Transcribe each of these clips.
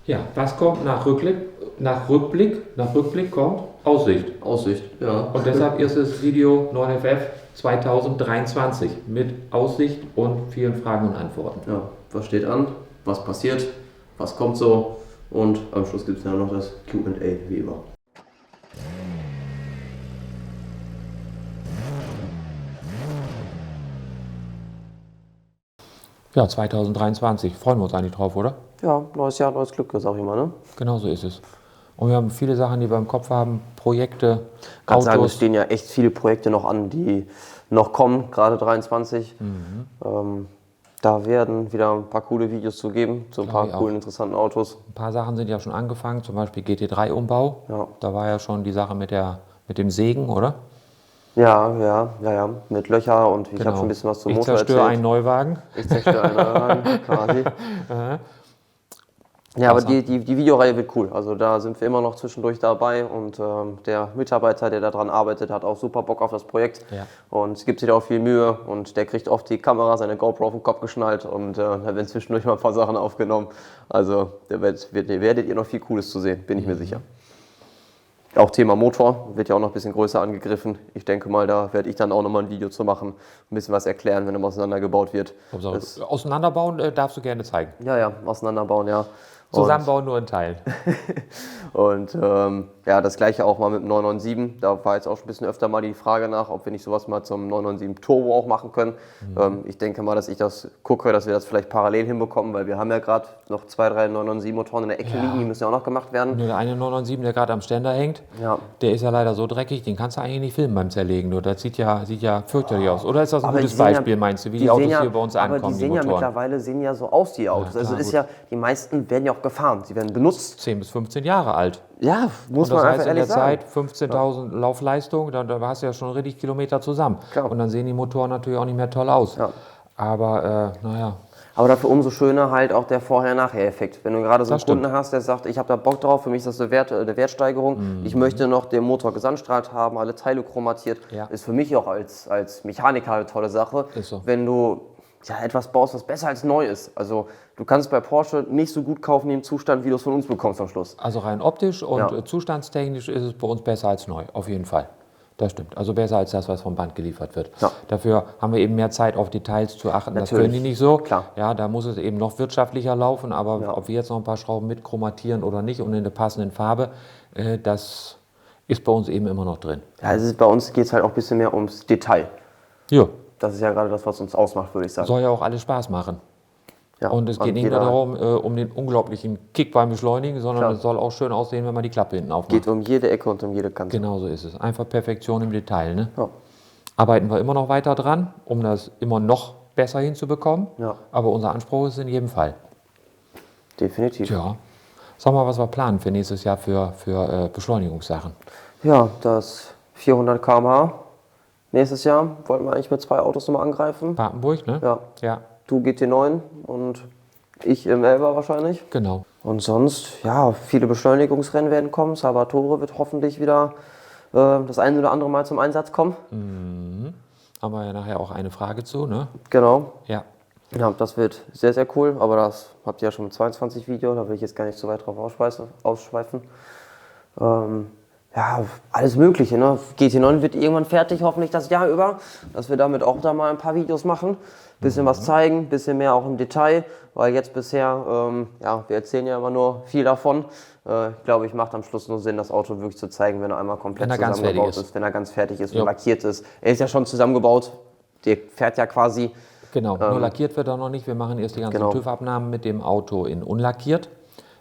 Ja, was kommt nach Rückblick? Nach Rückblick kommt Aussicht. Aussicht, ja. Und deshalb ist es Video 9FF 2023 mit Aussicht und vielen Fragen und Antworten. Ja, was steht an? Was passiert? Was kommt so? Und am Schluss gibt es ja noch das Q&A, wie immer. Ja, 2023. Freuen wir uns eigentlich drauf, oder? Ja, neues Jahr, neues Glück, sag ich mal, ne? Genau so ist es. Und wir haben viele Sachen, die wir im Kopf haben, Projekte, Kann sagen, es Autos. stehen ja echt viele Projekte noch an, die noch kommen, gerade 23. Da werden wieder ein paar coole Videos zu geben, zu ein paar ich auch. coolen, interessanten Autos. Ein paar Sachen sind ja schon angefangen, zum Beispiel GT3-Umbau. Ja. Da war ja schon die Sache mit dem Sägen, oder? Ja, mit Löcher und ich habe Genau. schon ein bisschen was zum Ich Motor zerstöre einen erzählt. Neuwagen. Ich zerstöre einen Neuwagen, quasi. Ja, aber die Videoreihe wird cool. Also da sind wir immer noch zwischendurch dabei und der Mitarbeiter, der daran arbeitet, hat auch super Bock auf das Projekt Ja. und gibt sich da auch viel Mühe und der kriegt oft die Kamera, seine GoPro auf den Kopf geschnallt und da werden zwischendurch mal ein paar Sachen aufgenommen. Also da werdet ihr noch viel Cooles zu sehen, bin ich mir sicher. Auch Thema Motor wird ja auch noch ein bisschen größer angegriffen. Ich denke mal, da werde ich dann auch nochmal ein Video zu machen, ein bisschen was erklären, wenn er auseinandergebaut wird. Auseinanderbauen darfst du gerne zeigen. Ja, auseinanderbauen, ja. Zusammenbauen nur in Teilen. Und ja, das gleiche auch mal mit dem 997. Da war jetzt auch schon ein bisschen öfter mal die Frage nach, ob wir nicht sowas mal zum 997 Turbo auch machen können. Ich denke mal, dass ich das gucke, dass wir das vielleicht parallel hinbekommen, weil wir haben ja gerade noch 2, 3 997 Motoren in der Ecke liegen, die müssen ja auch noch gemacht werden. Nur der eine 997, der gerade am Ständer hängt, der ist ja leider so dreckig, den kannst du eigentlich nicht filmen beim Zerlegen. Nur das sieht ja fürchterlich aus. Oder ist das ein Aber gutes die sehen Beispiel, meinst du, wie die Autos hier bei uns aber ankommen, die sehen ja Motoren? mittlerweile so aus, die Autos. Ja, also klar, ist gut. ja, die meisten werden ja auch gefahren, sie werden benutzt. 10 bis 15 Jahre alt. Ja, muss Und das man heißt einfach in ehrlich der sagen. Zeit 15.000 Laufleistung, da hast du ja schon richtig Kilometer zusammen. Klar. Und dann sehen die Motoren natürlich auch nicht mehr toll aus. Ja. Aber naja, Aber dafür umso schöner halt auch der Vorher-Nachher-Effekt. Wenn du gerade so einen Das stimmt. Kunden hast, der sagt, ich habe da Bock drauf, für mich ist das eine Wertsteigerung, ich möchte noch den Motor gesandstrahlt haben, alle Teile chromatiert, Ja. ist für mich auch als Mechaniker eine tolle Sache, Ist so. wenn du etwas baust, was besser als neu ist. Also du kannst bei Porsche nicht so gut kaufen im Zustand, wie du es von uns bekommst am Schluss. also rein optisch und Ja. zustandstechnisch ist es bei uns besser als neu, auf jeden Fall. Das stimmt. Also besser als das, was vom Band geliefert wird. Ja. Dafür haben wir eben mehr Zeit, auf Details zu achten. Das Natürlich. können die nicht so. Klar. Ja, da muss es eben noch wirtschaftlicher laufen. Aber Ja. ob wir jetzt noch ein paar Schrauben mit chromatieren oder nicht und in der passenden Farbe, das ist bei uns eben immer noch drin. Ja, bei uns geht es halt auch ein bisschen mehr ums Detail. Ja, Das ist ja gerade das, was uns ausmacht, würde ich sagen. soll ja auch alles Spaß machen. Ja, Und es geht nicht nur jeder- darum, um den unglaublichen Kick beim Beschleunigen, sondern Klar. es soll auch schön aussehen, wenn man die Klappe hinten aufmacht. geht um jede Ecke und um jede Kante. Genau so ist es. Einfach Perfektion im Detail. Ne? Ja. Arbeiten wir immer noch weiter dran, um das immer noch besser hinzubekommen. Ja. Aber unser Anspruch ist in jedem Fall. Definitiv. Tja, sag mal, was wir planen für nächstes Jahr für Beschleunigungssachen. Ja, das 400 km/h. Nächstes Jahr wollten wir eigentlich mit 2 Autos nochmal angreifen. Papenburg, ne? Ja, Ja, du GT9 und ich im 11er wahrscheinlich. genau. Und sonst, ja, viele Beschleunigungsrennen werden kommen. Salvatore wird hoffentlich wieder das eine oder andere Mal zum Einsatz kommen. Haben wir ja nachher auch eine Frage zu, ne? Genau. Ja. Ja, das wird sehr, sehr cool. Aber das habt ihr ja schon im 22 Video. Da will ich jetzt gar nicht so weit drauf ausschweifen. Ja, alles Mögliche. Ne? GT9 wird irgendwann fertig, hoffentlich das Jahr über, dass wir damit auch da mal ein paar Videos machen, bisschen was zeigen, bisschen mehr auch im Detail, weil jetzt bisher, wir erzählen ja immer nur viel davon. Ich glaube, ich macht am Schluss nur Sinn, das Auto wirklich zu zeigen, wenn er einmal komplett Wenn er ganz zusammengebaut fertig ist. wenn er ganz fertig ist Jo. und lackiert ist. Er ist ja schon zusammengebaut, der fährt ja quasi. Genau, nur lackiert wird er noch nicht. Wir machen erst die ganzen Genau. TÜV-Abnahmen mit dem Auto in unlackiert,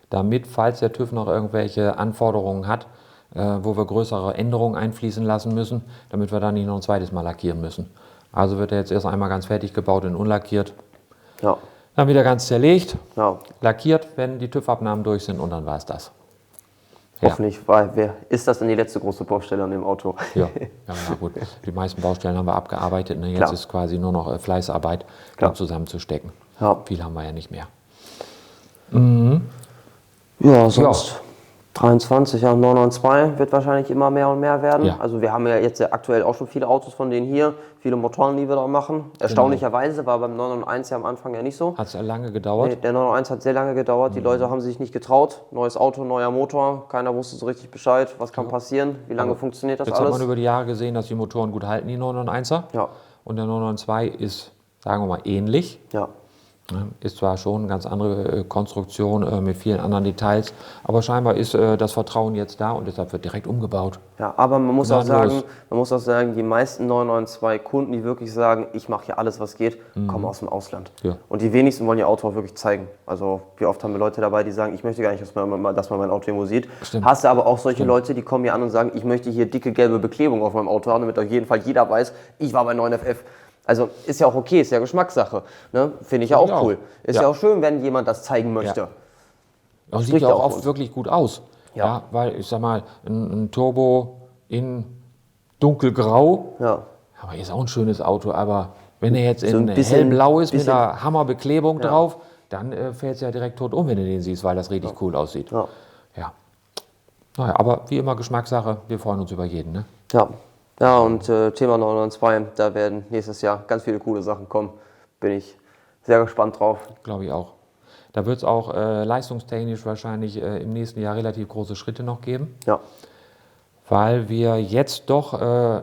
damit, falls der TÜV noch irgendwelche Anforderungen hat, wo wir größere Änderungen einfließen lassen müssen, damit wir dann nicht noch ein zweites Mal lackieren müssen. Also wird er jetzt erst einmal ganz fertig gebaut in unlackiert, Ja, dann wieder ganz zerlegt, ja. lackiert, wenn die TÜV-Abnahmen durch sind und dann war es das. Ja. Hoffentlich, weil ist das denn die letzte große Baustelle an dem Auto? Ja, gut. Die meisten Baustellen haben wir abgearbeitet. Ne? Jetzt Klar. ist quasi nur noch Fleißarbeit, Klar. da zusammenzustecken. Ja. Viel haben wir ja nicht mehr. Ja, sonst 23, ja, 992 wird wahrscheinlich immer mehr und mehr werden. Ja. Also wir haben ja jetzt ja aktuell auch schon viele Autos von denen hier, viele Motoren, die wir da machen. Erstaunlicherweise war beim 991 ja am Anfang ja nicht so. Hat es lange gedauert? Nee, der 991 hat sehr lange gedauert, die Leute haben sich nicht getraut. Neues Auto, neuer Motor, keiner wusste so richtig Bescheid, was kann passieren, wie lange funktioniert das Jetzt hat alles. man über die Jahre gesehen, dass die Motoren gut halten, die 991er. Ja, Und der 992 ist, sagen wir mal, ähnlich. ja. Ist zwar schon eine ganz andere Konstruktion mit vielen anderen Details, aber scheinbar ist das Vertrauen jetzt da und deshalb wird direkt umgebaut. Ja, aber man muss Gnadenlos. auch sagen, die meisten 992 Kunden, die wirklich sagen, ich mache hier alles, was geht, kommen aus dem Ausland. Ja. Und die wenigsten wollen ihr Auto auch wirklich zeigen. Also wie oft haben wir Leute dabei, die sagen, ich möchte gar nicht, dass man mein Auto irgendwo sieht. Stimmt. Hast du aber auch solche Leute, die kommen hier an und sagen, ich möchte hier dicke gelbe Beklebung auf meinem Auto haben, damit auf jeden Fall jeder weiß, ich war bei 9FF. Also ist ja auch okay, ist ja Geschmackssache. Ne? Finde ich ja auch cool. Ist ja auch schön, wenn jemand das zeigen möchte. Das sieht Spricht ja ja auch auch oft uns. wirklich gut aus. Ja. Ja, weil ich sag mal, ein Turbo in dunkelgrau, Ja. aber ist auch ein schönes Auto, aber wenn er jetzt So ein in bisschen- hellblau ist mit bisschen- einer Hammerbeklebung drauf, dann fällt es ja direkt tot um, wenn du den siehst, weil das richtig cool aussieht. Ja. Ja. Naja, aber wie immer Geschmackssache, wir freuen uns über jeden. Ne? Ja, ja, und Thema 992, da werden nächstes Jahr ganz viele coole Sachen kommen. Bin ich sehr gespannt drauf. Glaube ich auch. Da wird es auch leistungstechnisch wahrscheinlich im nächsten Jahr relativ große Schritte noch geben, Ja, weil wir jetzt doch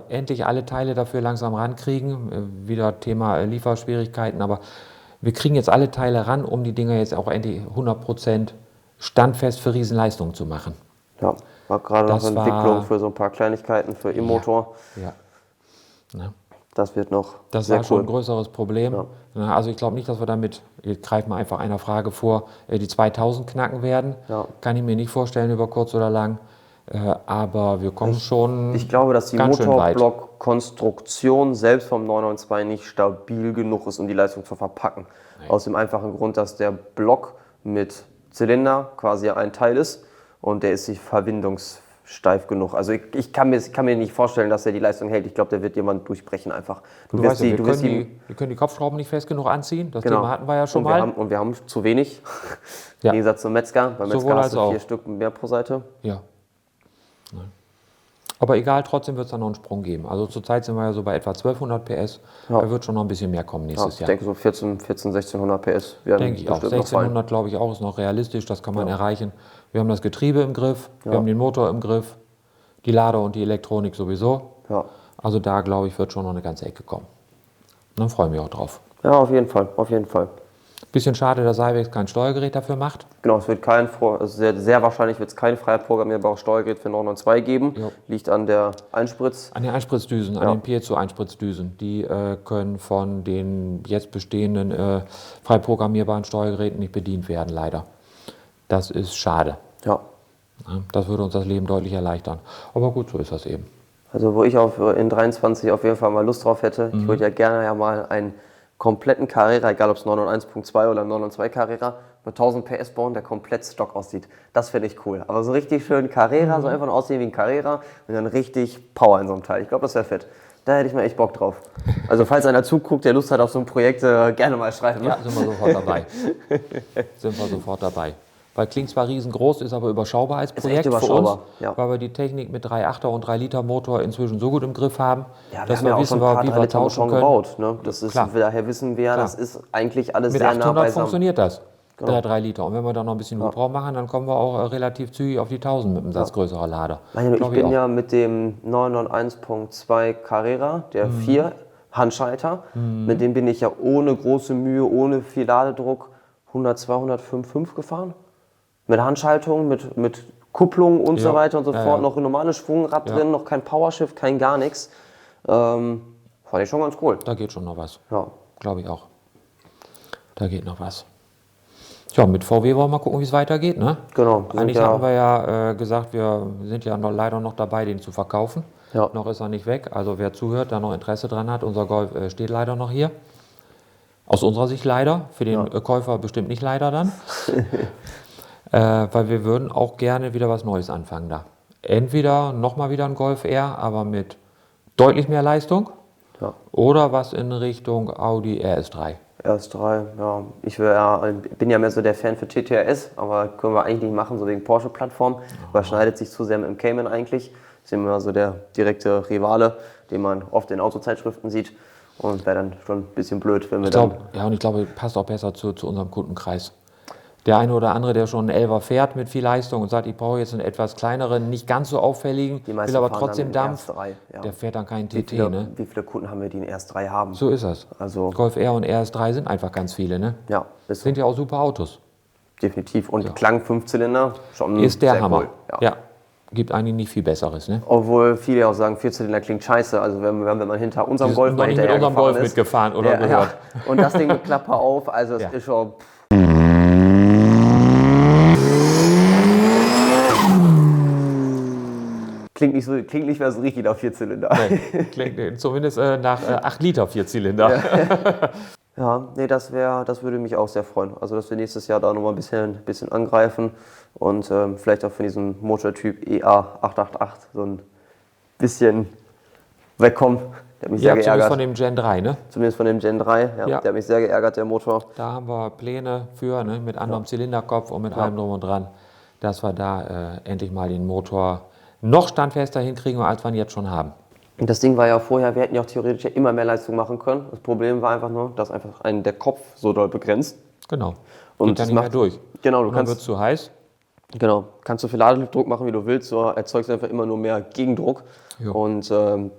endlich alle Teile dafür langsam rankriegen. Wieder Thema Lieferschwierigkeiten, aber wir kriegen jetzt alle Teile ran, um die Dinger jetzt auch endlich 100% standfest für Riesenleistungen zu machen. ja. War gerade noch Das Entwicklung war- für so ein paar Kleinigkeiten für im Motor. Ja. Ne? Das wird noch Das sehr war schon cool. ein größeres Problem. Ja, also ich glaube nicht, dass wir damit, jetzt greifen wir einfach einer Frage vor, die 2000 knacken werden. Ja. Kann ich mir nicht vorstellen über kurz oder lang. Aber wir kommen schon Ich glaube, dass die ganz schön weit. Motorblock-Konstruktion selbst vom 992 nicht stabil genug ist, um die Leistung zu verpacken. Aus dem einfachen Grund, dass der Block mit Zylinder quasi ein Teil ist und der ist nicht verbindungssteif genug. Also ich kann mir nicht vorstellen, dass er die Leistung hält. Ich glaube, der wird jemand durchbrechen einfach. Du weißt ja, wir können die Kopfschrauben nicht fest genug anziehen. Das Genau. Thema hatten wir ja schon und mal. Wir haben zu wenig. Ja. Im Gegensatz zum Metzger. Beim Sowohl Metzger als hast du auch. 4 Stück mehr pro Seite. Ja. Nein. Aber egal, trotzdem wird es da noch einen Sprung geben. Also zurzeit sind wir ja so bei etwa 1200 PS. Da wird schon noch ein bisschen mehr kommen Ja, nächstes ich Jahr. denke so 1600 PS werden Denke ich auch. bestimmt noch fallen. 1600 glaube ich auch ist noch realistisch, das kann man erreichen. Wir haben das Getriebe im Griff, wir haben den Motor im Griff, die Lader und die Elektronik sowieso. Ja. Also da glaube ich wird schon noch eine ganze Ecke kommen. Und dann freue ich mich auch drauf. Ja, auf jeden Fall, auf jeden Fall. Bisschen schade, dass Cybex kein Steuergerät dafür macht. Genau, es wird sehr wahrscheinlich wird es kein frei programmierbares Steuergerät für 992 geben. Ja. Liegt an der Einspritz. An den Einspritzdüsen, an den Piezo-Einspritzdüsen, die können von den jetzt bestehenden frei programmierbaren Steuergeräten nicht bedient werden, leider. Das ist schade. Ja. Ja, das würde uns das Leben deutlich erleichtern. Aber gut, so ist das eben. Also wo ich in 23 auf jeden Fall mal Lust drauf hätte, ich würde ja gerne ja mal einen kompletten Carrera, egal ob es 991.2 oder 992 Carrera, mit 1000 PS bauen, der komplett Stock aussieht. Das finde ich cool. Aber so richtig schön Carrera, so einfach nur aussehen wie ein Carrera und dann richtig Power in so einem Teil. Ich glaube, das wäre fett. Da hätte ich mal echt Bock drauf. Also falls einer zuguckt, der Lust hat auf so ein Projekt, gerne mal schreiben. Ne? Ja, sind wir sofort dabei. Sind wir sofort dabei. Weil klingt zwar riesengroß, ist aber überschaubar als Projekt überschaubar, für uns, ja. weil wir die Technik mit 3,8er und 3 Liter Motor inzwischen so gut im Griff haben, Ja, wir dass haben ja wir auch wissen, schon ein paar wie 3 wir Liter tauschen schon können. gebaut. Ne? Das ist, Klar. daher wissen wir ja, das ist eigentlich alles Mit sehr nah 800 beisammen. funktioniert das, der 3 Liter. Und wenn wir dann noch ein bisschen Hubraum machen, dann kommen wir auch relativ zügig auf die 1000 mit einem Satz größerer Lader. Ich Glaub bin auch. ja mit dem 991.2 Carrera, der 4 Handschalter, mit dem bin ich ja ohne große Mühe, ohne viel Ladedruck 100, 200, 5 gefahren. Mit Handschaltung, mit Kupplung und so weiter und so fort. Noch ein normales Schwungrad drin, noch kein Powershift, kein gar nichts. Fand ich schon ganz cool. Da geht schon noch was. Ja. Glaube ich auch. Da geht noch was. Ja, mit VW wollen wir mal gucken, wie es weitergeht. Ne? Genau. die sind Eigentlich ja- haben wir ja gesagt, wir sind ja leider noch dabei, den zu verkaufen. Ja. Noch ist er nicht weg. Also wer zuhört, da noch Interesse dran hat, unser Golf steht leider noch hier. Aus unserer Sicht leider, für den Käufer bestimmt nicht leider dann. Weil wir würden auch gerne wieder was Neues anfangen da. Entweder nochmal wieder ein Golf R, aber mit deutlich mehr Leistung. Ja. Oder was in Richtung Audi RS3. RS3, ja. Bin ja mehr so der Fan für TTRS, aber können wir eigentlich nicht machen, so wegen Porsche-Plattform. Überschneidet sich zu sehr mit dem Cayman eigentlich. Ist immer so der direkte Rivale, den man oft in Autozeitschriften sieht. Und wäre dann schon ein bisschen blöd, wenn wir Und ich glaube, passt auch besser zu unserem Kundenkreis. Der eine oder andere, der schon einen 11er fährt mit viel Leistung und sagt, ich brauche jetzt einen etwas kleineren, nicht ganz so auffälligen, die meisten will aber fahren trotzdem dann Dampf, RS3, ja. der fährt dann keinen TT. Wie viele Kunden haben wir, die einen RS3 haben? So ist das. Also, Golf R und RS3 sind einfach ganz viele. Ne? ja, ist so. Sind ja auch super Autos. Definitiv. Und Klang 5-Zylinder, schon Ist der sehr Hammer. cool. Ja. Gibt eigentlich nicht viel Besseres. Ne? Obwohl viele auch sagen, 4-Zylinder klingt scheiße. Also wenn man hinter unserem Golf noch mal nicht mit hinterher unserem Golf gefahren ist, mitgefahren oder gehört. Ja. Und das Ding mit Klappe auf, also es ist schon... Klingt nicht mehr so richtig nach 4-Zylinder. Nee, klingt zumindest nach 8 Liter Vierzylinder. Ja, nee, das würde mich auch sehr freuen. Also, dass wir nächstes Jahr da nochmal ein bisschen angreifen und vielleicht auch von diesem Motortyp EA888 so ein bisschen wegkommen. Der hat mich sehr Zumindest geärgert. von dem Gen 3, ne? Zumindest von dem Gen 3, ja. Der hat mich sehr geärgert, der Motor. Da haben wir Pläne für, ne? Mit anderem Zylinderkopf und mit allem drum und dran, dass wir da endlich mal den Motor noch standfester hinkriegen, als wir ihn jetzt schon haben. Und das Ding war ja vorher, wir hätten ja auch theoretisch immer mehr Leistung machen können. Das Problem war einfach nur, dass einfach der Kopf so doll begrenzt. Genau. Und geht dann nicht mehr durch. Genau, und dann wird es zu heiß. Genau, kannst du viel Ladedruck machen, wie du willst, so erzeugst einfach immer nur mehr Gegendruck. Jo. Und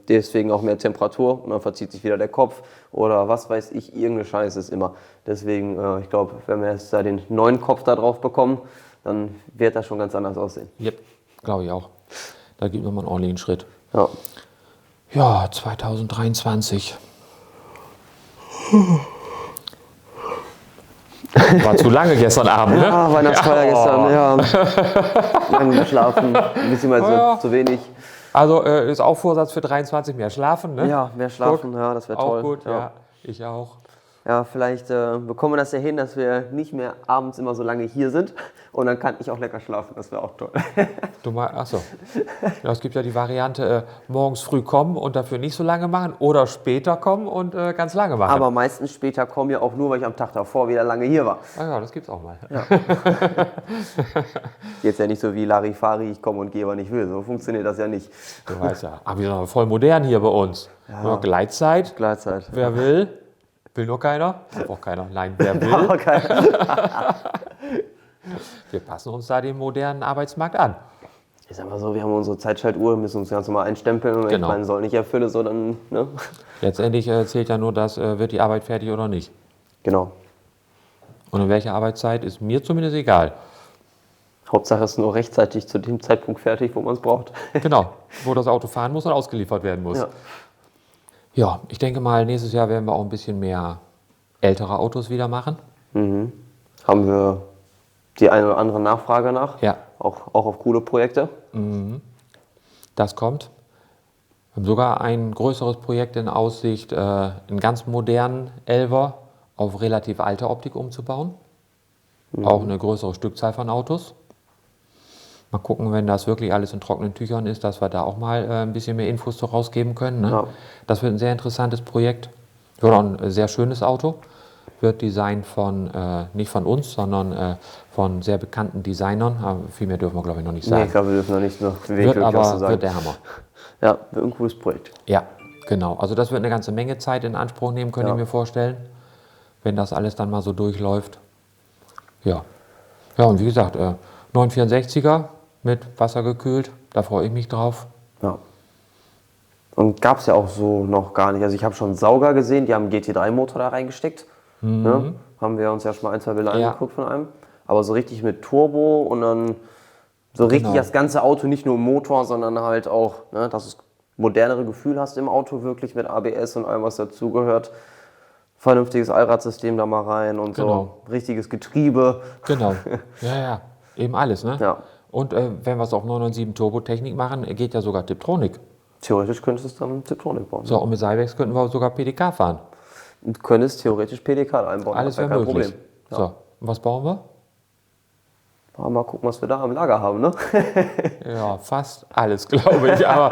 deswegen auch mehr Temperatur und dann verzieht sich wieder der Kopf oder was weiß ich, irgendeine Scheiße ist immer. Deswegen, ich glaube, wenn wir jetzt da den neuen Kopf da drauf bekommen, dann wird das schon ganz anders aussehen. Yep, glaube ich auch. Da gibt nochmal einen ordentlichen Schritt. Ja. Ja, 2023. War zu lange gestern Abend, ne? Ja, Weihnachtsfeier gestern, ja. Lang geschlafen, ein bisschen mal zu wenig. Also ist auch Vorsatz für 23, mehr schlafen, ne? Ja, mehr schlafen, ja, das wäre toll. Auch gut, ja. Ich auch. Ja, vielleicht bekommen wir das ja hin, dass wir nicht mehr abends immer so lange hier sind und dann kann ich auch lecker schlafen, das wäre auch toll. Achso. Ja, es gibt ja die Variante, morgens früh kommen und dafür nicht so lange machen oder später kommen und ganz lange machen. Aber meistens später kommen ja auch nur, weil ich am Tag davor wieder lange hier war. Ah ja, das gibt's auch mal. Ja. Jetzt ja nicht so wie Larifari, ich komme und gehe, wann ich will. So funktioniert das ja nicht. Du weißt ja, aber wir sind voll modern hier bei uns. Ja. Gleitzeit. Gleitzeit. Wer will? Will nur keiner? Auch keiner. Nein, wer will? Aber keiner. Wir passen uns da dem modernen Arbeitsmarkt an. Ich sag mal so, wir haben unsere Zeitschaltuhr, müssen uns ganz normal einstempeln und wenn ich meinen Soll nicht erfülle, so dann, ne? Letztendlich zählt ja nur das, wird die Arbeit fertig oder nicht. Genau. Und in welcher Arbeitszeit ist mir zumindest egal. Hauptsache es ist nur rechtzeitig zu dem Zeitpunkt fertig, wo man es braucht. Genau, wo das Auto fahren muss und ausgeliefert werden muss. Ja. Ja, ich denke mal, nächstes Jahr werden wir auch ein bisschen mehr ältere Autos wieder machen. Mhm. Haben wir die eine oder andere Nachfrage nach? Ja. Auch auf coole Projekte? Das kommt. Wir haben sogar ein größeres Projekt in Aussicht, einen ganz modernen 11er auf relativ alte Optik umzubauen. Auch eine größere Stückzahl von Autos. Mal gucken, wenn das wirklich alles in trockenen Tüchern ist, dass wir da auch mal ein bisschen mehr Infos so rausgeben können. Ne? Ja. Das wird ein sehr interessantes Projekt. Wird auch ein sehr schönes Auto. Wird designt von, nicht von uns, sondern von sehr bekannten Designern. Aber viel mehr dürfen wir, glaube ich, noch nicht sagen. Nee, ich glaube, wir dürfen noch nicht noch Wird aber wird der Hammer. Ja, wird ein cooles Projekt. Ja, genau. Also das wird eine ganze Menge Zeit in Anspruch nehmen, könnte ich mir vorstellen, wenn das alles dann mal so durchläuft. Ja. Ja, und wie gesagt, 964er mit Wasser gekühlt, da freue ich mich drauf. Ja. Und gab es ja auch so noch gar nicht. Also ich habe schon Sauger gesehen, die haben einen GT3-Motor da reingesteckt. Ne? Haben wir uns ja schon mal ein, zwei Bilder angeguckt von einem. Aber so richtig mit Turbo und dann so richtig das ganze Auto, nicht nur im Motor, sondern halt auch, ne, dass du das modernere Gefühl hast im Auto wirklich mit ABS und allem, was dazugehört. Vernünftiges Allradsystem da mal rein und so. Richtiges Getriebe. Genau. Ja, eben alles, ne? Ja. Und wenn wir es auf 997 Turbo-Technik machen, geht ja sogar Tiptronic. Theoretisch könntest du es dann mit Tiptronic bauen. So, und mit Cybex könnten wir sogar PDK fahren. Und könntest theoretisch PDK einbauen. Alles wäre kein möglich. Problem. Ja. So, und was bauen wir? Mal gucken, was wir da am Lager haben, ne? Ja, fast alles, glaube ich. Aber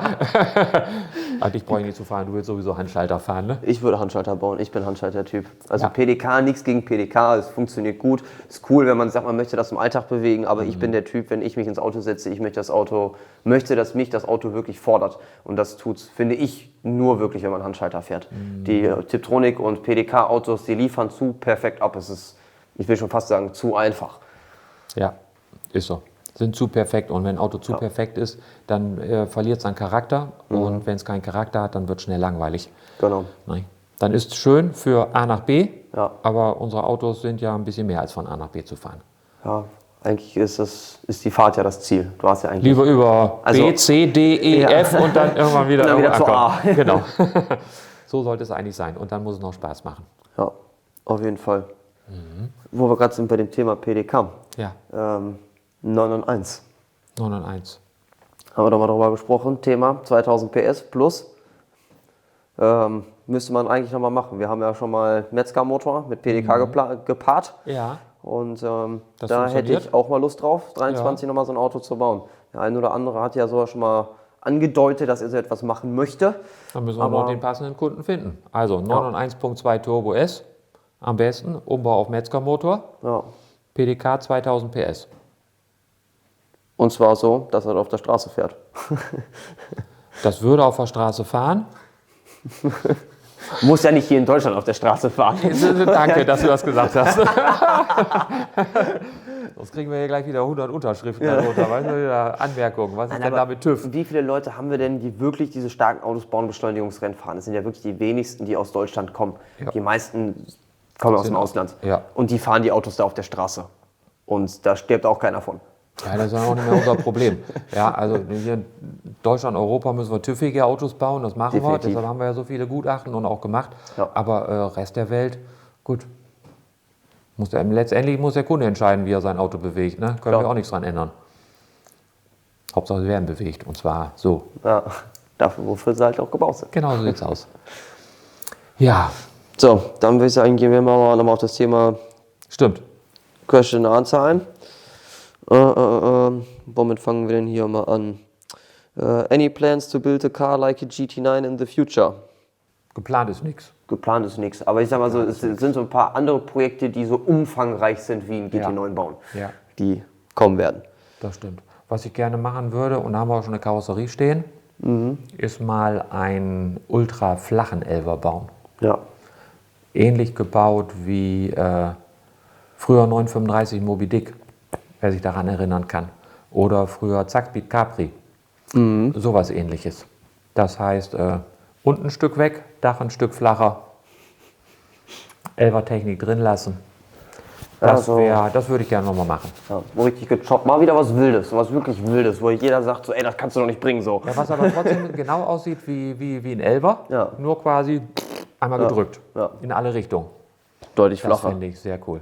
Dich brauche ich nicht zu fahren, du willst sowieso Handschalter fahren, ne? Ich würde Handschalter bauen, ich bin Handschalter-Typ. Also Ja. PDK, nichts gegen PDK, es funktioniert gut. Ist cool, wenn man sagt, man möchte das im Alltag bewegen, aber ich bin der Typ, wenn ich mich ins Auto setze, ich möchte, dass mich das Auto wirklich fordert. Und das tut's, finde ich, nur wirklich, wenn man Handschalter fährt. Die Tiptronic und PDK-Autos, die liefern zu perfekt ab. Es ist, ich will schon fast sagen, zu einfach. Ja, ist so. Sind zu perfekt und wenn ein Auto zu perfekt ist, dann verliert es an Charakter und wenn es keinen Charakter hat, dann wird es schnell langweilig. Genau. Nein. Dann ist es schön für A nach B, Ja. aber unsere Autos sind ja ein bisschen mehr als von A nach B zu fahren. Ja, eigentlich ist die Fahrt ja das Ziel. Du hast ja eigentlich Lieber über B, C, D, E, F und dann irgendwann wieder, Und dann wieder zu A. Genau. So sollte es eigentlich sein und dann muss es noch Spaß machen. Ja, auf jeden Fall. Wo wir gerade sind bei dem Thema PDK. Ja, 991. 991. Haben wir doch mal darüber gesprochen. Thema 2000 PS plus. Müsste man eigentlich nochmal machen. Wir haben ja schon mal Metzger-Motor mit PDK gepaart. Ja, Und Das da hätte funktioniert. ich auch mal Lust drauf, 23 nochmal so ein Auto zu bauen. Der ein oder andere hat ja sogar schon mal angedeutet, dass er so etwas machen möchte. dann müssen wir Aber- noch den passenden Kunden finden. Also 991.2 Turbo S, am besten, Umbau auf Metzger-Motor, Ja. PDK 2000 PS. Und zwar so, dass er auf der Straße fährt. Das würde auf der Straße fahren. Muss ja nicht hier in Deutschland auf der Straße fahren. Danke, dass du das gesagt hast. Sonst kriegen wir hier gleich wieder 100 Unterschriften darunter. Weißt du, wieder Anmerkungen. Was ist denn da mit TÜV? Wie viele Leute haben wir denn, die wirklich diese starken Autos bauen, Beschleunigungsrennen fahren? Das sind ja wirklich die wenigsten, die aus Deutschland kommen. Ja. Die meisten kommen aus dem Ausland. Ja. Und die fahren die Autos da auf der Straße. Und da stirbt auch keiner von. Ja, das ist ja auch nicht mehr unser Problem. Ja, also hier in Deutschland, Europa müssen wir tüffige Autos bauen, das machen wir. Definitiv. Deshalb haben wir ja so viele Gutachten und auch gemacht. Ja. Aber Rest der Welt, gut. Letztendlich muss der Kunde entscheiden, wie er sein Auto bewegt. Ne? Können wir auch nichts dran ändern. Hauptsache, sie werden bewegt. Und zwar so. Ja, dafür, wofür sie halt auch gebaut sind. Genau so sieht's aus. Ja, So, dann würde ich sagen, gehen wir mal nochmal auf das Thema stimmt. Question and Answer ein. Womit fangen wir denn hier mal an? Any plans to build a car like a GT9 in the future? Geplant ist nichts. Geplant ist nichts, aber ich sag mal so, es sind so ein paar andere Projekte, die so umfangreich sind wie ein GT9 bauen, Ja, die kommen werden. das stimmt. Was ich gerne machen würde, und da haben wir auch schon eine Karosserie stehen, ist mal einen ultra flachen Elfer bauen. Ja, Ähnlich gebaut wie früher 935 Moby Dick, wer sich daran erinnern kann. Oder früher Zackspeed Capri. Sowas ähnliches. Das heißt, unten ein Stück weg, Dach ein Stück flacher, Elfer-Technik drin lassen. Das würde ich gerne nochmal machen. ja, so richtig gechoppt. Mal wieder was Wildes, was wirklich Wildes, wo jeder sagt so, ey, das kannst du doch nicht bringen so. Ja, was aber trotzdem genau aussieht wie ein Elfer, Ja. nur quasi einmal gedrückt, Ja. in alle Richtungen. Deutlich Das flacher. finde ich sehr cool.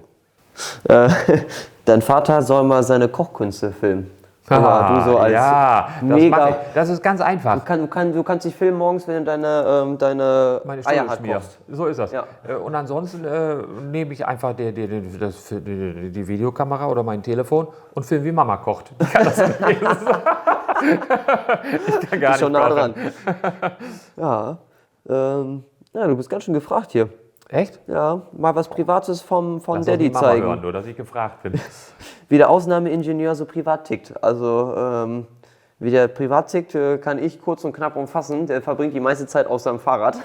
Dein Vater soll mal seine Kochkünste filmen. Aber du so als ja, das mega- mache ich. Das ist ganz einfach. Du kannst dich filmen morgens, wenn du deine Meine Eier Stulle hart schmieren. kochst. So ist das. Ja. Und ansonsten nehme ich einfach die Videokamera oder mein Telefon und filme, wie Mama kocht. Ich kann das nicht lesen. Ich kann gar Bist schon nicht nah kochen. dran. Ja, du bist ganz schön gefragt hier. Echt? Ja, mal was Privates von Lass doch Daddy die Mama zeigen. hören, nur dass ich gefragt bin. Wie der Ausnahmeingenieur so privat tickt. Also, wie der privat tickt, kann ich kurz und knapp umfassen. Der verbringt die meiste Zeit auf seinem Fahrrad.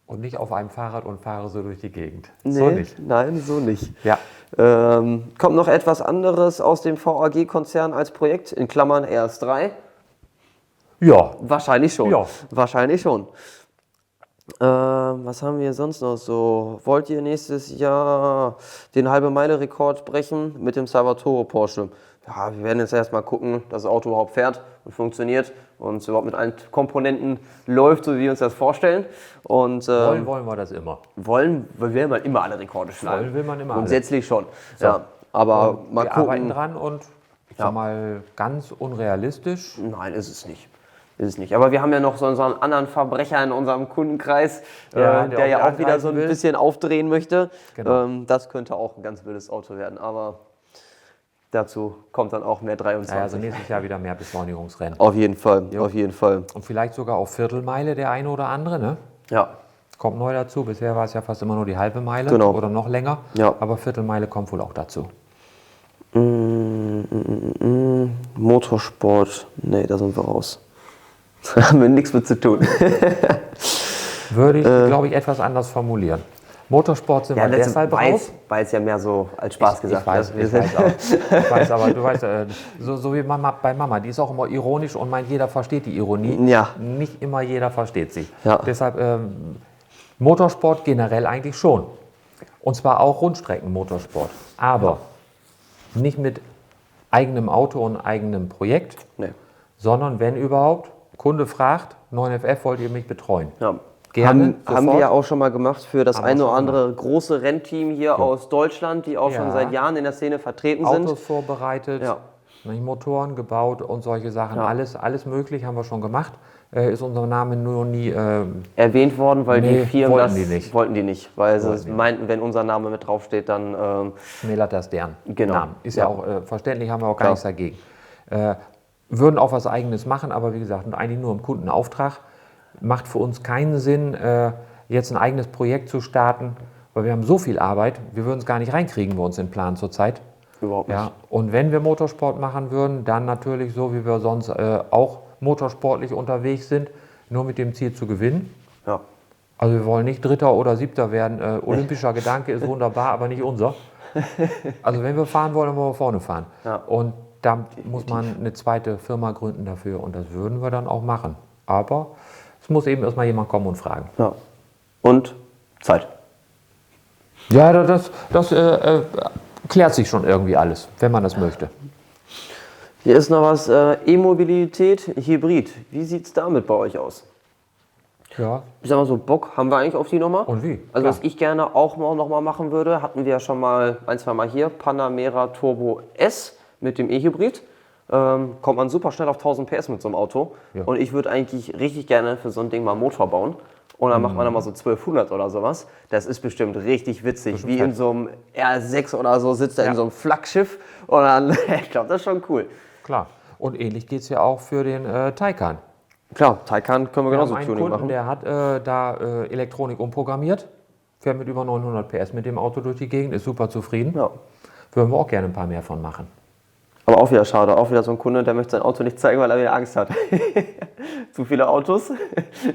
Und nicht auf einem Fahrrad und fahre so durch die Gegend. Nee, So nicht. Nein, so nicht. Ja. Kommt noch etwas anderes aus dem VAG-Konzern als Projekt, in Klammern RS3? Ja. Wahrscheinlich schon. Ja. Wahrscheinlich schon. Was haben wir sonst noch so? Wollt ihr nächstes Jahr den Halbe-Meile-Rekord brechen mit dem Salvatore Porsche? Ja, wir werden jetzt erstmal gucken, dass das Auto überhaupt fährt und funktioniert und überhaupt mit allen Komponenten läuft, so wie wir uns das vorstellen. Und Wollen wir das immer. will man immer alle Rekorde schlagen. Wollen will man immer alle. Grundsätzlich schon. Ja, aber mal Wir arbeiten gucken. dran und ich sag mal, ganz unrealistisch. Nein, ist es nicht. Ist es nicht. Aber wir haben ja noch so einen anderen Verbrecher in unserem Kundenkreis, Ja, der ja auch wieder so ein angreifen will. bisschen aufdrehen möchte. Genau. Das könnte auch ein ganz wildes Auto werden. Aber Dazu kommt dann auch mehr 23. Ja, also nächstes Jahr wieder mehr Beschleunigungsrennen. Auf jeden Fall, auf jeden Fall. Und vielleicht sogar auf Viertelmeile der eine oder andere, ne? Ja, Kommt neu dazu. Bisher war es ja fast immer nur die halbe Meile Genau. oder noch länger. Ja. Aber Viertelmeile kommt wohl auch dazu. Motorsport, nee, da sind wir raus. Da haben wir nichts mit zu tun. Würde ich, glaube ich, etwas anders formulieren. Motorsport sind wir deshalb raus. Weil es ja mehr so als Spaß gesagt Ich weiß, wird. ich weiß auch. Ich weiß, aber du weißt, so wie Mama bei Mama, die ist auch immer ironisch und meint, jeder versteht die Ironie. Ja. Nicht immer jeder versteht sie. Ja. Deshalb Motorsport generell eigentlich schon. Und zwar auch Rundstrecken-Motorsport. Aber nicht mit eigenem Auto und eigenem Projekt, Nee. sondern wenn überhaupt, Kunde fragt, 9FF, wollt ihr mich betreuen? Ja. Gerne, Haben wir sofort. ja auch schon mal gemacht für das Haben wir eine oder schon andere große Rennteam hier aus Deutschland, die auch schon Ja. seit Jahren in der Szene vertreten sind. Autos vorbereitet, Ja. Motoren gebaut und solche Sachen. Ja. Alles möglich haben wir schon gemacht. Ist unser Name nur nie. Erwähnt worden, weil Nee, die Firmen wollten die nicht. wollten die nicht, weil sie Wollten die meinten, wenn unser Name mit draufsteht, dann schmälert das deren Genau. Namen. Ist Ja. ja auch verständlich, haben wir auch gar Klar. nichts dagegen. Würden auch was Eigenes machen, aber wie gesagt, eigentlich nur im Kundenauftrag. Macht für uns keinen Sinn, jetzt ein eigenes Projekt zu starten, weil wir haben so viel Arbeit, wir würden es gar nicht reinkriegen bei uns in den Plan zurzeit. überhaupt nicht. Ja, und wenn wir Motorsport machen würden, dann natürlich so, wie wir sonst auch motorsportlich unterwegs sind, nur mit dem Ziel zu gewinnen. Ja. Also wir wollen nicht Dritter oder Siebter werden. Olympischer Gedanke ist wunderbar, aber nicht unser. Also wenn wir fahren wollen, dann wollen wir vorne fahren. Ja. Und da muss man eine zweite Firma gründen dafür und das würden wir dann auch machen. Aber es muss eben erstmal jemand kommen und fragen. Ja. Und Zeit. Ja, das klärt sich schon irgendwie alles, wenn man das möchte. Hier ist noch was, E-Mobilität, Hybrid. Wie sieht es damit bei euch aus? Ja, Ich sag mal so, Bock haben wir eigentlich auf die Nummer. und wie? Also Klar. was ich gerne auch noch mal machen würde, hatten wir ja schon mal ein, zwei Mal hier, Panamera Turbo S mit dem E-Hybrid. Kommt man super schnell auf 1000 PS mit so einem Auto. Ja. Und ich würde eigentlich richtig gerne für so ein Ding mal einen Motor bauen. Und dann macht man dann mal so 1200 oder sowas. Das ist bestimmt richtig witzig. Wie in so einem R6 oder so sitzt er in so einem Flaggschiff. Und dann, ich glaube, das ist schon cool. Klar. Und ähnlich geht es ja auch für den Taycan. Klar, Taycan können wir Wir genauso haben einen Tuning Kunden, machen. der hat da Elektronik umprogrammiert, fährt mit über 900 PS mit dem Auto durch die Gegend, ist super zufrieden. Ja. Würden wir auch gerne ein paar mehr von machen. Aber auch wieder schade, auch wieder so ein Kunde, der möchte sein Auto nicht zeigen, weil er wieder Angst hat. Zu viele Autos.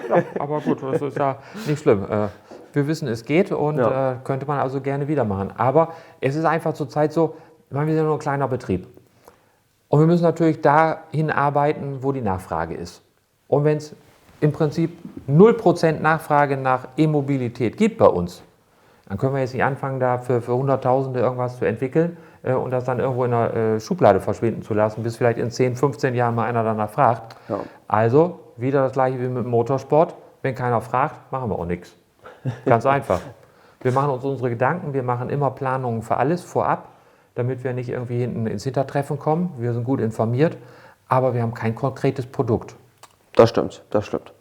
Ja, aber gut, das ist ja nicht schlimm. Wir wissen, es geht und Ja. könnte man also gerne wieder machen. Aber es ist einfach zurzeit so, wir sind ja nur ein kleiner Betrieb. Und wir müssen natürlich dahin arbeiten, wo die Nachfrage ist. Und wenn es im Prinzip 0% Nachfrage nach E-Mobilität gibt bei uns, dann können wir jetzt nicht anfangen, da für Hunderttausende irgendwas zu entwickeln und das dann irgendwo in der Schublade verschwinden zu lassen, bis vielleicht in 10, 15 Jahren mal einer danach fragt. Ja. Also wieder das gleiche wie mit dem Motorsport. Wenn keiner fragt, machen wir auch nichts. Ganz einfach. Wir machen uns unsere Gedanken, wir machen immer Planungen für alles vorab, damit wir nicht irgendwie hinten ins Hintertreffen kommen. Wir sind gut informiert, aber wir haben kein konkretes Produkt. Das stimmt, das stimmt.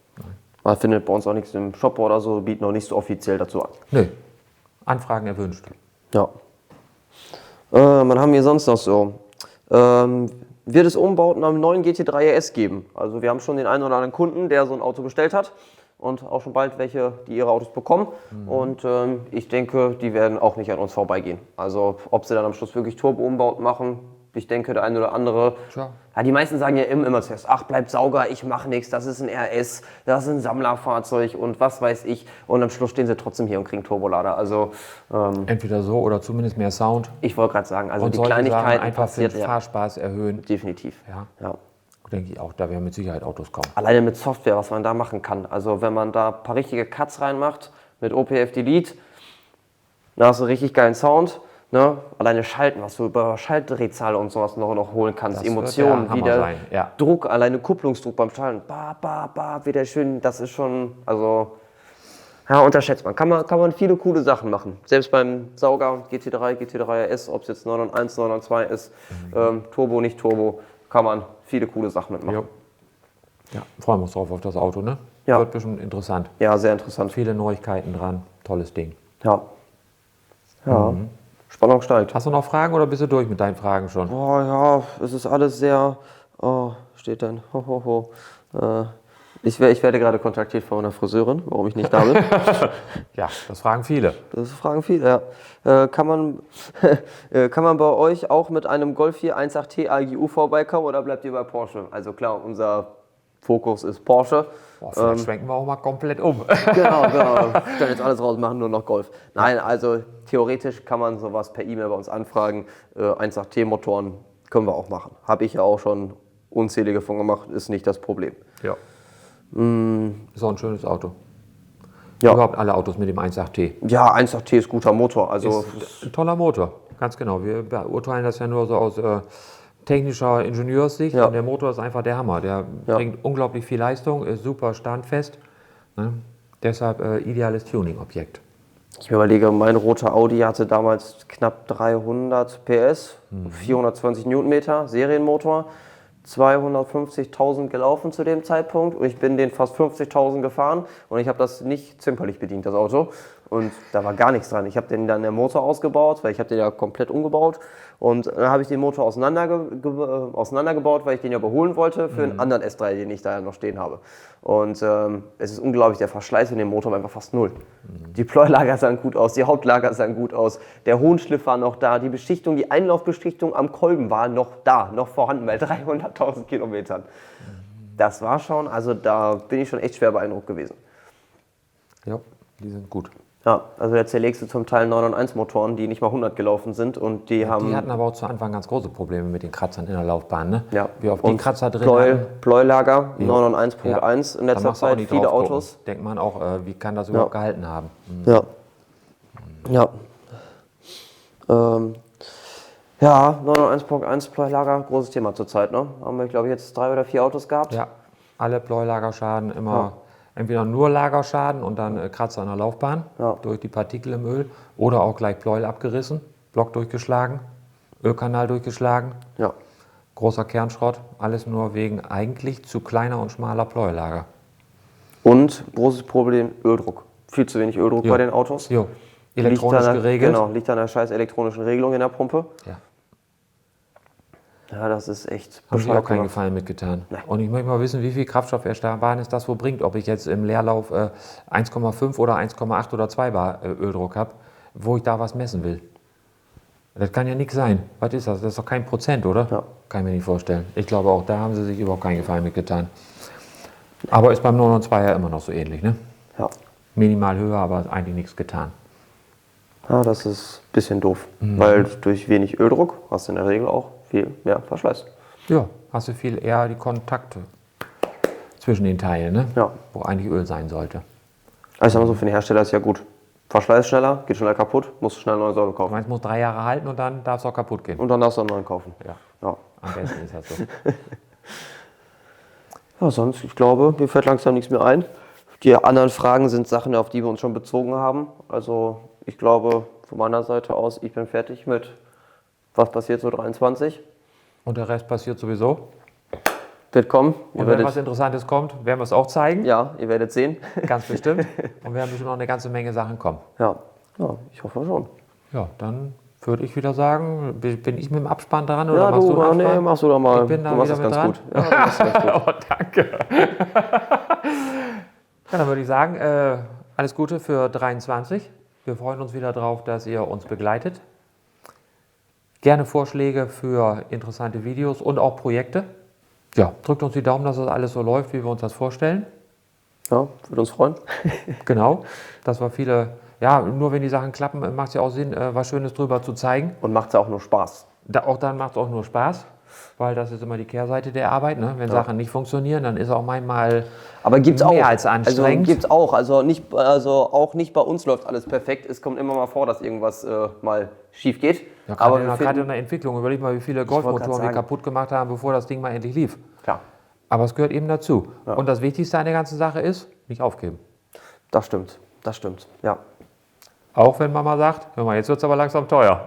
Man findet bei uns auch nichts im Shop oder so, bieten noch nicht so offiziell dazu an. Nö. Anfragen erwünscht. Ja. Was haben wir sonst noch so? Wird es Umbauten am neuen GT3 RS geben? Also wir haben schon den einen oder anderen Kunden, der so ein Auto bestellt hat und auch schon bald welche, die ihre Autos bekommen. Und ich denke, die werden auch nicht an uns vorbeigehen. Also ob sie dann am Schluss wirklich Turbo-Umbauten machen, ich denke, der eine oder andere. Tja. Ja, die meisten sagen ja immer zuerst, ach, bleib sauber, ich mache nichts, das ist ein RS, das ist ein Sammlerfahrzeug und was weiß ich. Und am Schluss stehen sie trotzdem hier und kriegen Turbolader. Also Entweder so oder zumindest mehr Sound. ich wollte gerade sagen, also Und die solche Sachen Kleinigkeiten einfach für den passiert, ja, Fahrspaß erhöhen. definitiv. Ja, Ja. denke ich auch. Da werden mit Sicherheit Autos kommen. Alleine mit Software, was man da machen kann. Also wenn man da ein paar richtige Cuts reinmacht mit OPF Delete, dann hast du richtig geilen Sound. Ne? Alleine Schalten, was du über Schaltdrehzahl und sowas noch holen kannst. Das wird Emotionen, der wie Hammer der sein, ja. Druck, alleine Kupplungsdruck beim Schalten. Wieder schön, das ist schon, also, ja, unterschätzt man. Kann man viele coole Sachen machen. Selbst beim Sauger, GT3 RS, ob es jetzt 991, 992 ist, Turbo, nicht Turbo, kann man viele coole Sachen mitmachen. Jo. Ja, freuen wir uns drauf auf das Auto, ne? Ja. Wird bestimmt interessant. Ja, sehr interessant. Viele Neuigkeiten dran. Tolles Ding. Ja. Ja. Spannend. Spannung steigt. Hast du noch Fragen oder bist du durch mit deinen Fragen schon? Boah, ja, es ist alles sehr. Oh, steht dann. Ho, ho, ho. Ich werde gerade kontaktiert von einer Friseurin, warum ich nicht da bin. Ja, das fragen viele. Das fragen viele, ja. Kann man bei euch auch mit einem Golf 4 1.8T AGU vorbeikommen oder bleibt ihr bei Porsche? Also klar, unser Fokus ist Porsche. Boah, vielleicht schwenken wir auch mal komplett um. Genau. Dann jetzt alles raus, machen nur noch Golf. Nein, also theoretisch kann man sowas per E-Mail bei uns anfragen. 1.8T-Motoren können wir auch machen. Habe ich ja auch schon unzählige von gemacht, ist nicht das Problem. Ja. Ist auch ein schönes Auto. Ja. Überhaupt alle Autos mit dem 1.8T. Ja, 1.8T ist guter Motor. Also Ist ein toller Motor, ganz genau. Wir beurteilen das ja nur so aus technischer Ingenieurssicht. Ja. Und der Motor ist einfach der Hammer. Der bringt unglaublich viel Leistung, ist super standfest. Ne? Deshalb ideales Tuning-Objekt. ich mir überlege, mein roter Audi hatte damals knapp 300 PS, 420 Newtonmeter, Serienmotor, 250.000 gelaufen zu dem Zeitpunkt und ich bin den fast 50.000 gefahren und ich habe das nicht zimperlich bedient, das Auto. Und da war gar nichts dran. Ich habe den dann den Motor ausgebaut, weil ich habe den ja komplett umgebaut. Und dann habe ich den Motor auseinandergebaut, weil ich den ja überholen wollte für einen anderen S3, den ich da ja noch stehen habe. Und es ist unglaublich, der Verschleiß in dem Motor war einfach fast null. Die Pleuelager sahen gut aus, die Hauptlager sahen gut aus, der Hohnschliff war noch da, die Beschichtung, die Einlaufbeschichtung am Kolben war noch da, noch vorhanden bei 300.000 Kilometern. Das war schon, also da bin ich schon echt schwer beeindruckt gewesen. Ja, die sind gut. Ja, also der zerlegst du zum Teil 991 Motoren, die nicht mal 100 gelaufen sind und die haben... Die hatten aber auch zu Anfang ganz große Probleme mit den Kratzern in der Laufbahn. Ne? Ja. Wie oft die Kratzer drin Pleuelager, Ja. 991.1 in Da letzter machst du auch Zeit, nicht viele drauf gucken. Autos. Denkt man auch, wie kann das überhaupt gehalten haben? Ja. Ja. Ja, 991.1 Pleuelager, großes Thema zurzeit, ne? Haben wir, glaube ich, jetzt 3 oder 4 Autos gehabt. Ja, alle Pleulagerschaden immer entweder nur Lagerschaden und dann Kratzer an der Laufbahn durch die Partikel im Öl oder auch gleich Pleuel abgerissen, Block durchgeschlagen, Ölkanal durchgeschlagen, Ja. großer Kernschrott, alles nur wegen eigentlich zu kleiner und schmaler Pleulager. Und großes Problem, Öldruck. Viel zu wenig Öldruck bei den Autos. Jo, elektronisch Liegt an der- geregelt. Genau, liegt an der scheiß elektronischen Regelung in der Pumpe. Ja. Ja, das ist echt Haben sich auch bescheuert keinen gemacht. Gefallen mitgetan. Nein. Und ich möchte mal wissen, wie viel Kraftstoffersparnis das wohl bringt. Ob ich jetzt im Leerlauf 1,5 oder 1,8 oder 2 Bar Öldruck habe, wo ich da was messen will. Das kann ja nichts sein. Was ist das? Das ist doch kein Prozent, oder? Ja. Kann ich mir nicht vorstellen. Ich glaube, auch da haben sie sich überhaupt keinen Gefallen mitgetan. Aber ist beim 992 ja immer noch so ähnlich, ne? Ja. Minimal höher, aber eigentlich nichts getan. Ja, das ist ein bisschen doof, weil durch wenig Öldruck hast du in der Regel auch viel mehr Verschleiß. Ja, hast du viel eher die Kontakte zwischen den Teilen, ne? Ja. Wo eigentlich Öl sein sollte. Also ich sag mal so, für den Hersteller ist ja gut. Verschleiß schneller, geht schneller kaputt, musst du schnell ein neues Auto Du kaufen. meinst, muss 3 Jahre halten und dann darf es auch kaputt gehen. Und dann darfst du einen neuen kaufen. Ja, Ja. am besten ist das so. Ja, sonst, ich glaube, mir fällt langsam nichts mehr ein. Die anderen Fragen sind Sachen, auf die wir uns schon bezogen haben. Also ich glaube, von meiner Seite aus, ich bin fertig mit was passiert so 23. Und der Rest passiert sowieso. Wird kommen. Und wenn was Interessantes kommt, werden wir es auch zeigen. Ja, ihr werdet sehen. Ganz bestimmt. Und wir haben bestimmt noch eine ganze Menge Sachen kommen. Ja, ich hoffe schon. Ja, dann würde ich wieder sagen, bin ich mit dem Abspann dran oder Ja, machst du den nee, Abspann? machst du doch mal. Ich bin da du machst wieder das mit ganz dran. gut. Ja, du machst das ganz gut. Oh, danke. Ja, dann würde ich sagen, alles Gute für 23. Wir freuen uns wieder drauf, dass ihr uns begleitet. Gerne Vorschläge für interessante Videos und auch Projekte. Ja, drückt uns die Daumen, dass das alles so läuft, wie wir uns das vorstellen. Ja, würde uns freuen. Genau, das war viele, ja, nur wenn die Sachen klappen, macht es ja auch Sinn, was Schönes drüber zu zeigen. Und macht es auch nur Spaß. Auch dann macht es auch nur Spaß, weil das ist immer die Kehrseite der Arbeit. Ne? Wenn Sachen nicht funktionieren, dann ist auch manchmal Aber gibt's auch. mehr als anstrengend. Also gibt's auch. Also auch nicht bei uns läuft alles perfekt. Es kommt immer mal vor, dass irgendwas mal schief geht. Ja, Aber gerade in der Entwicklung, überleg mal, wie viele wollte grad Golfmotoren wir sagen. kaputt gemacht haben, bevor das Ding mal endlich lief. Klar, Aber es gehört eben dazu. Ja. Und das Wichtigste an der ganzen Sache ist, nicht aufgeben. das stimmt. Das stimmt. Ja. Auch wenn Mama sagt, hör mal, jetzt wird es aber langsam teuer.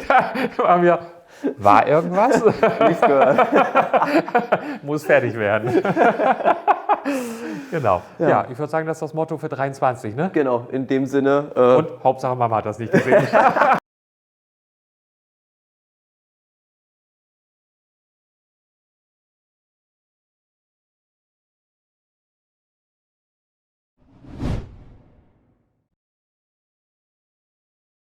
Da haben wir, war irgendwas? Nichts gehört. Muss fertig werden. Genau. Ja, ich würde sagen, das ist das Motto für 23, ne? Genau, in dem Sinne. Und Hauptsache Mama hat das nicht gesehen.